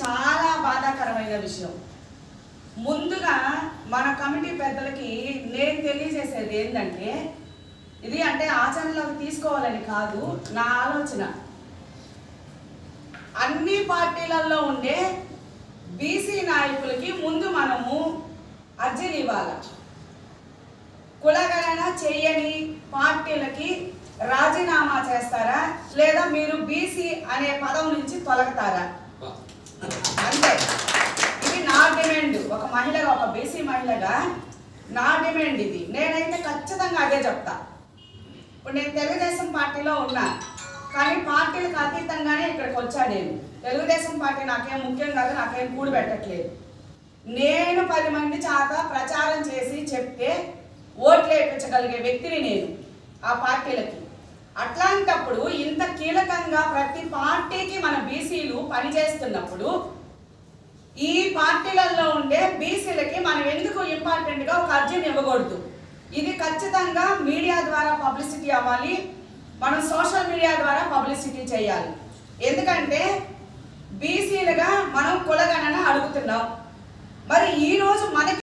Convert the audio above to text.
చాలా బాధాకరమైన విషయం. ముందుగా మన కమిటీ పెద్దలకి నేను తెలియజేసేది ఏంటంటే, ఇది అంటే ఆచరణలోకి తీసుకోవాలని కాదు, నా ఆలోచన. అన్ని పార్టీలలో ఉండే బీసీ నాయకులకి ముందు మనము అర్జీలు ఇవ్వాలి. కులగణన చేయని పార్టీలకి రాజీనామా చేస్తారా, లేదా మీరు బీసీ అనే పదం నుంచి తొలగతారా? అంతే. ఇది నా డిమాండ్. ఒక మహిళగా, ఒక బీసీ మహిళగా నా డిమాండ్ ఇది. నేనైతే ఖచ్చితంగా అదే చెప్తా. ఇప్పుడు నేను తెలుగుదేశం పార్టీలో ఉన్నా, కానీ పార్టీలకు అతీతంగానే ఇక్కడికి వచ్చా. నేను తెలుగుదేశం పార్టీ నాకేం ముఖ్యం కాదు, నాకేం కూడి పెట్టట్లేదు. నేను 10 మంది చేత ప్రచారం చేసి చెప్తే ఓట్లు వేయించగలిగే వ్యక్తిని నేను ఆ పార్టీలకి. అట్లాంటప్పుడు ఇంత కీలకంగా ప్రతి పార్టీకి మన బీసీలు పనిచేస్తున్నప్పుడు ఈ పార్టీలలో ఉండే బీసీలకి మనం ఎందుకు ఇంపార్టెంట్గా ఒక అర్జీని ఇవ్వకూడదు? ఇది ఖచ్చితంగా మీడియా ద్వారా పబ్లిసిటీ అవ్వాలి, మనం సోషల్ మీడియా ద్వారా పబ్లిసిటీ చేయాలి. ఎందుకంటే బీసీలుగా మనం కులగణన అడుగుతున్నాం. మరి ఈరోజు మనకి